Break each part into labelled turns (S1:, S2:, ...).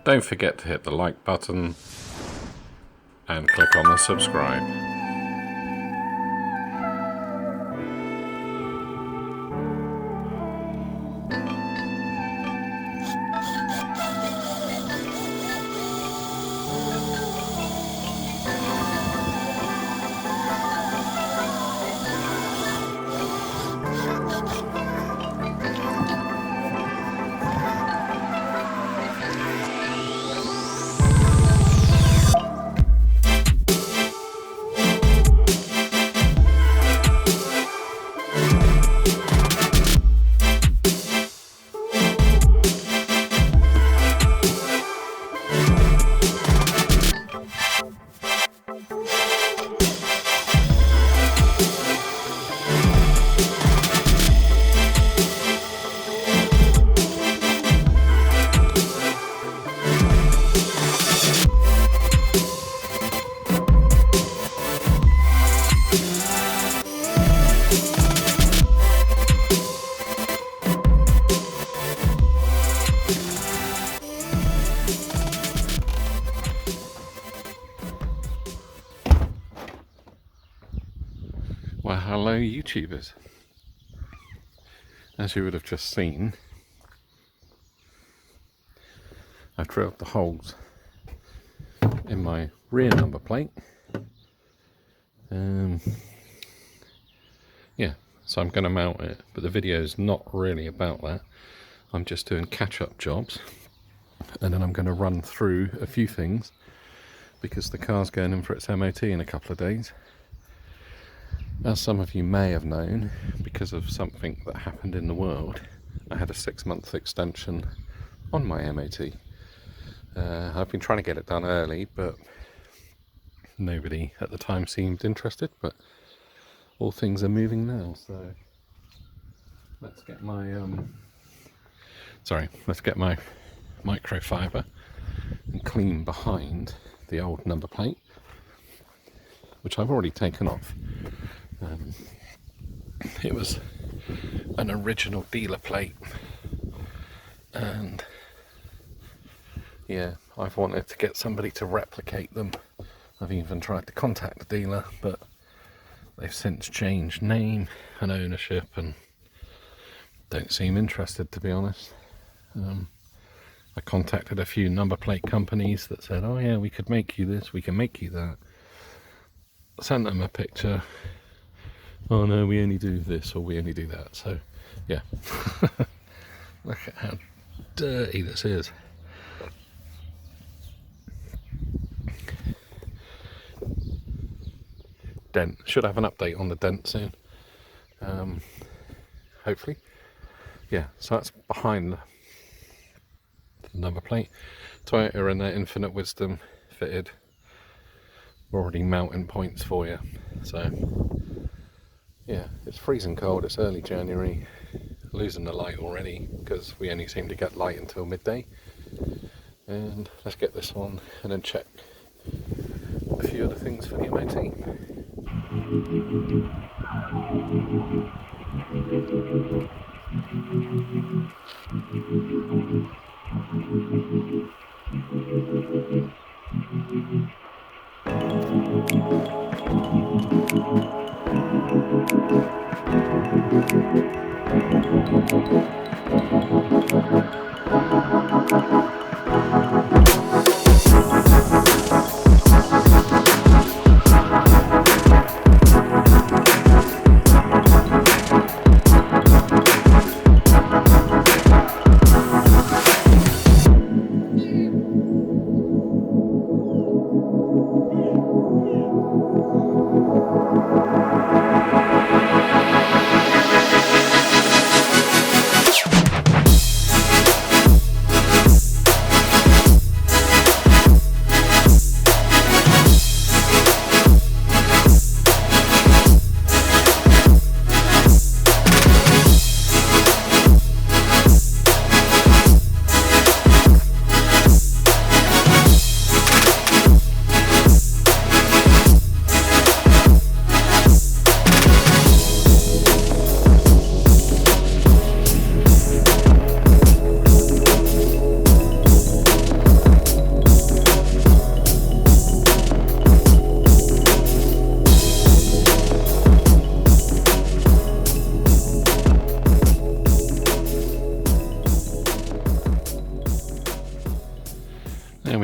S1: Don't forget to hit the like button and click on the subscribe. Well, hello YouTubers. As you would have just seen, I've drilled the holes in my rear number plate. Yeah, so I'm going to mount it, but the video is not really about that. I'm just doing catch-up jobs, and then I'm going to run through a few things because the car's going in for its MOT in a couple of days. As some of you may have known, because of something that happened in the world, I had a 6-month extension on my MOT. I've been trying to get it done early, but nobody at the time seemed interested, but all things are moving now, so let's get my microfiber and clean behind the old number plate, which I've already taken off. It was an original dealer plate, and yeah, I've wanted to get somebody to replicate them. I've even tried to contact the dealer, but they've since changed name and ownership and don't seem interested, to be honest. I contacted a few number plate companies that said, oh yeah, we could make you this, we can make you that. Sent them a picture. Oh no, we only do this or we only do that. So yeah, look at how dirty this is. Dent, should have an update on the dent soon, hopefully. Yeah, so that's behind the number plate. Toyota and their infinite wisdom fitted already mounting points for you. So yeah, it's freezing cold, it's early January, losing the light already because we only seem to get light until midday. And let's get this on and then check a few other things for the MOT.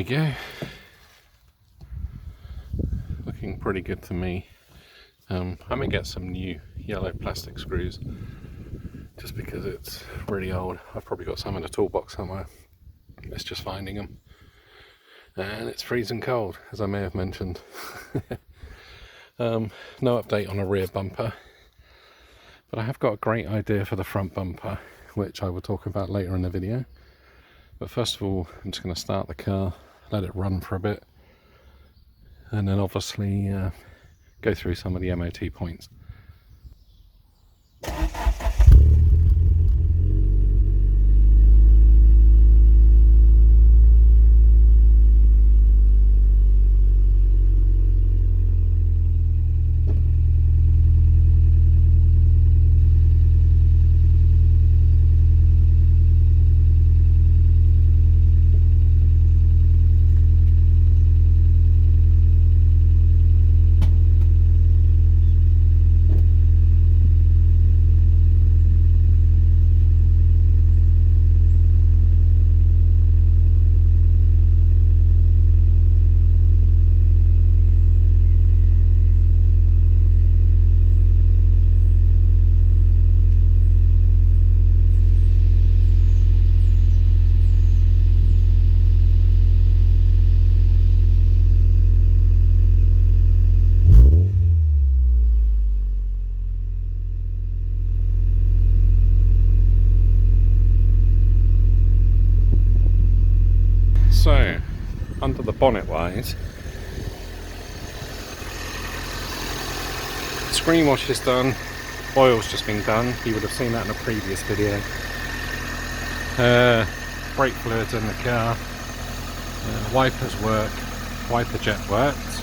S1: we go. Looking pretty good to me. I'm gonna get some new yellow plastic screws just because it's really old. I've probably got some in a toolbox somewhere. It's just finding them. And it's freezing cold, as I may have mentioned. No update on a rear bumper, but I have got a great idea for the front bumper, which I will talk about later in the video. But first of all, I'm just going to start the car, let it run for a bit, and then obviously go through some of the MOT points. So, under the bonnet wise, screen wash is done, oil's just been done, you would have seen that in a previous video. Brake fluids in the car, wipers work, wiper jet works.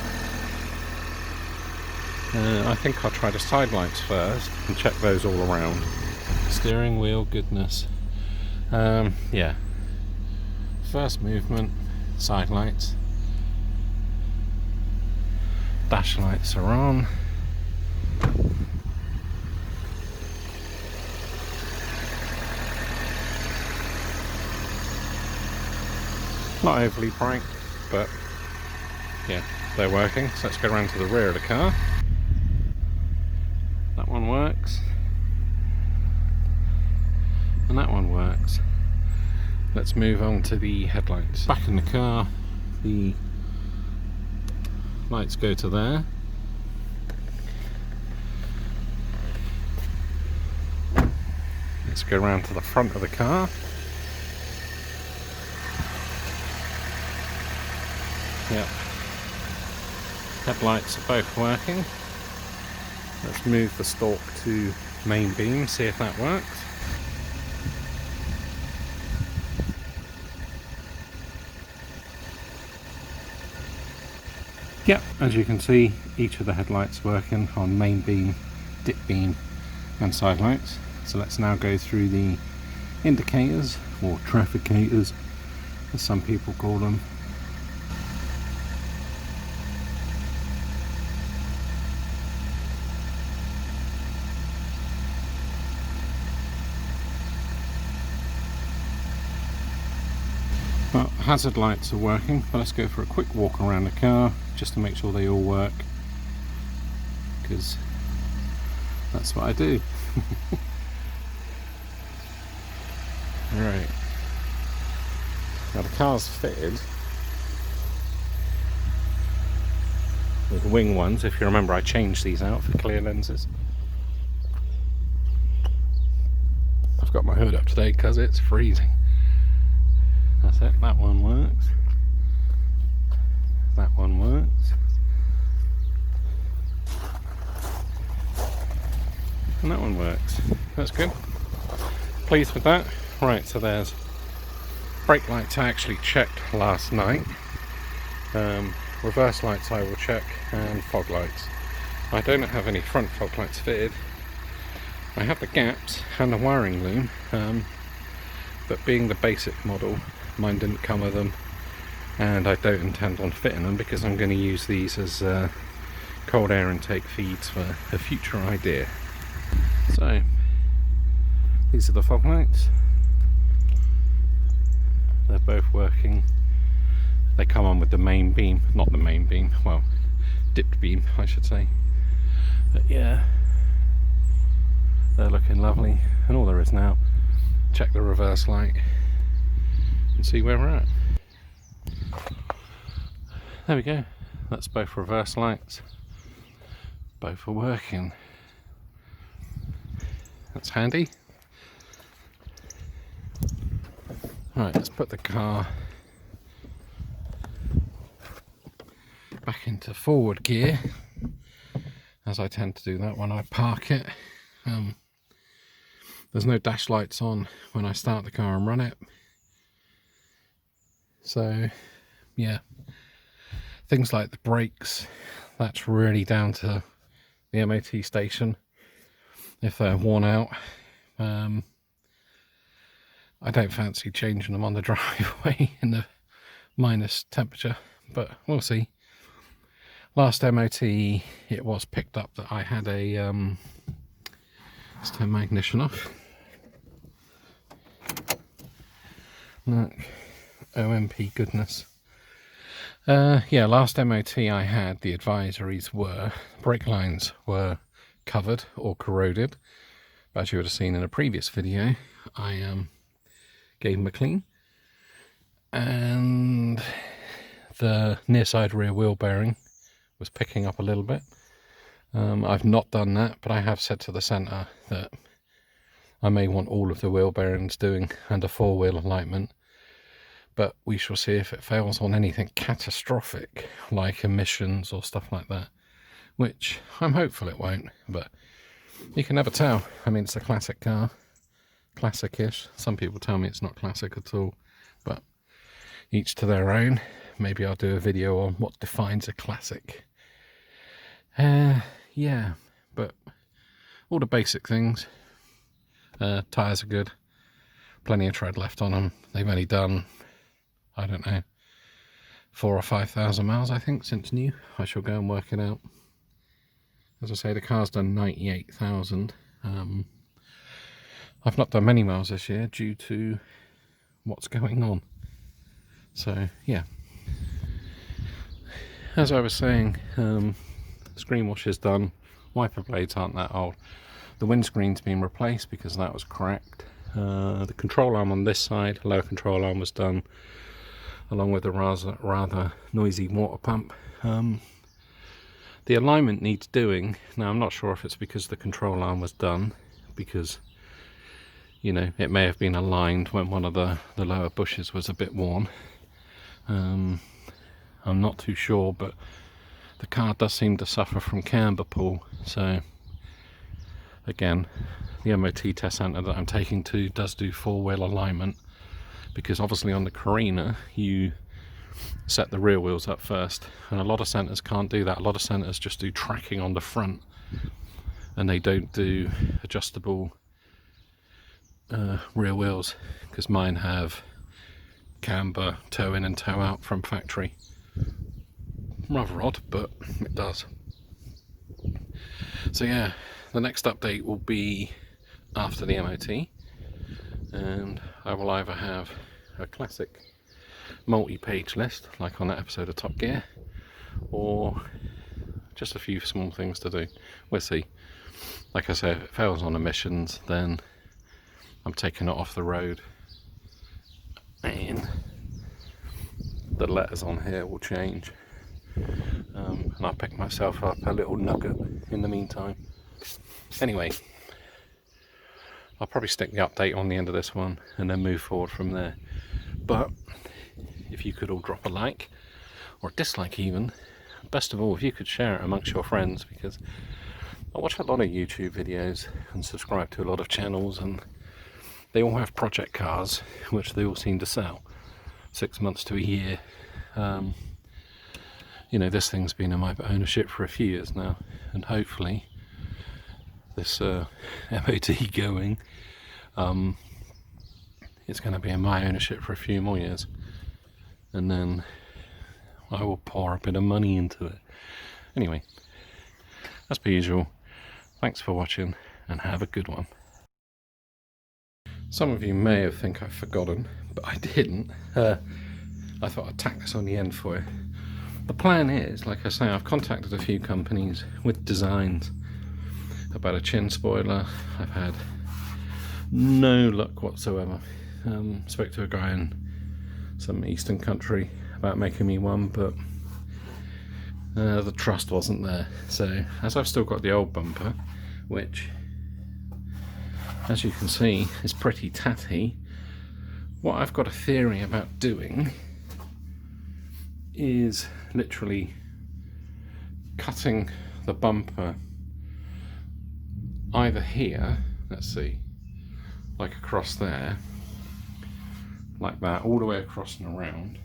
S1: I think I'll try the side lights first and check those all around. Steering wheel, goodness. Yeah. First movement, side lights. Dash lights are on. Not overly bright, but yeah, they're working. So let's go around to the rear of the car. That one works. And that one works. Let's move on to the headlights. Back in the car, the lights go to there. Let's go around to the front of the car. Yep. Headlights are both working. Let's move the stalk to main beam, see if that works. Yep, as you can see, each of the headlights working on main beam, dip beam and side lights. So let's now go through the indicators, or trafficators as some people call them. Well, hazard lights are working, but let's go for a quick walk around the car just to make sure they all work, because that's what I do. Alright, now the car's fitted with wing ones. If you remember, I changed these out for clear lenses. I've got my hood up today because it's freezing. That's it, that one works. That one works. And that one works. That's good. Pleased with that. Right, so there's brake lights I actually checked last night. Reverse lights I will check, and fog lights. I don't have any front fog lights fitted. I have the gaps and the wiring loom, but being the basic model, mine didn't come with them, and I don't intend on fitting them because I'm going to use these as cold air intake feeds for a future idea. So these are the fog lights. They're both working they come on with the main beam, not the main beam, well, dipped beam I should say. But yeah, they're looking lovely, and all there is now, check the reverse light and see where we're at. There we go, that's both reverse lights, both are working. That's handy. Right, let's put the car back into forward gear, as I tend to do that when I park it. There's no dash lights on when I start the car and run it, so yeah, things like the brakes, that's really down to the MOT station if they're worn out. I don't fancy changing them on the driveway in the minus temperature, but we'll see. Last MOT it was picked up that I had a let's turn my ignition off. Look, OMP goodness. Yeah, last MOT I had, the advisories were brake lines were covered or corroded, but as you would have seen in a previous video, I gave them a clean, and the near side rear wheel bearing was picking up a little bit. I've not done that, but I have said to the centre that I may want all of the wheel bearings doing and a four-wheel alignment, but we shall see if it fails on anything catastrophic like emissions or stuff like that, which I'm hopeful it won't, but you can never tell. I mean, it's a classic car, classic-ish. Some people tell me it's not classic at all, but each to their own. Maybe I'll do a video on what defines a classic. Yeah, but all the basic things. Tyres are good, plenty of tread left on them. They've only done, I don't know, 4,000 or 5,000 miles I think since new. I shall go and work it out. As I say, the car's done 98,000. I've not done many miles this year due to what's going on. So yeah, as I was saying, screen wash is done. Wiper blades aren't that old. The windscreen's been replaced because that was cracked. The control arm on this side, lower control arm, was done, along with a rather noisy water pump. The alignment needs doing. Now I'm not sure if it's because the control arm was done, because you know, it may have been aligned when one of the lower bushes was a bit worn. I'm not too sure, but the car does seem to suffer from camber pull. So again, the MOT test centre that I'm taking to does do four-wheel alignment, because obviously on the Carina you set the rear wheels up first, and a lot of centres can't do that. A lot of centres just do tracking on the front, and they don't do adjustable rear wheels, because mine have camber, toe in and toe out from factory. Rather odd, but it does. So yeah, the next update will be after the MOT, and I will either have a classic multi-page list like on that episode of Top Gear, or just a few small things to do. We'll see. Like I say, if it fails on emissions, then I'm taking it off the road, and the letters on here will change, and I'll pick myself up a little nugget in the meantime. Anyway, I'll probably stick the update on the end of this one and then move forward from there. But if you could all drop a like, or a dislike even, best of all if you could share it amongst your friends, because I watch a lot of YouTube videos and subscribe to a lot of channels, and they all have project cars which they all seem to sell 6 months to a year. You know, this thing's been in my ownership for a few years now, and hopefully this MOT going, it's going to be in my ownership for a few more years, and then I will pour a bit of money into it. Anyway, as per usual, thanks for watching and have a good one. Some of you may have think I've forgotten, but I didn't. I thought I'd tack this on the end for you. The plan is, like I say, I've contacted a few companies with designs about a chin spoiler. I've had no luck whatsoever. Spoke to a guy in some eastern country about making me one, but the trust wasn't there. So as I've still got the old bumper, which as you can see is pretty tatty, what I've got a theory about doing is literally cutting the bumper either here, let's see, like across there, like that, all the way across and around,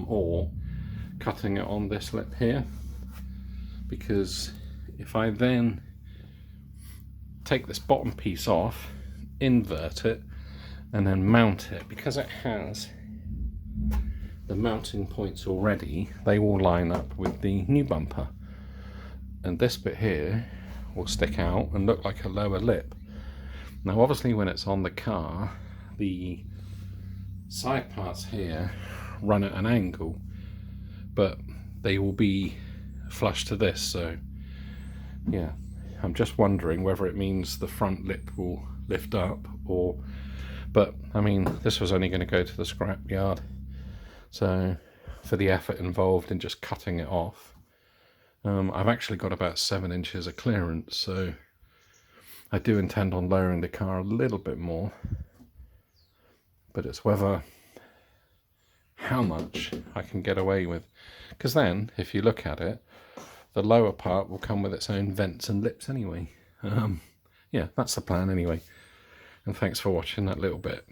S1: or cutting it on this lip here, because if I then take this bottom piece off, invert it, and then mount it, because it has the mounting points already, they will line up with the new bumper, and this bit here will stick out and look like a lower lip. Now obviously when it's on the car, the side parts here run at an angle, but they will be flush to this, so yeah, I'm just wondering whether it means the front lip will lift up, or, but I mean, this was only going to go to the scrap yard, so for the effort involved in just cutting it off, I've actually got about 7 inches of clearance, so I do intend on lowering the car a little bit more, but it's whether how much I can get away with, because then if you look at it, the lower part will come with its own vents and lips anyway. Yeah, that's the plan anyway, and thanks for watching that little bit.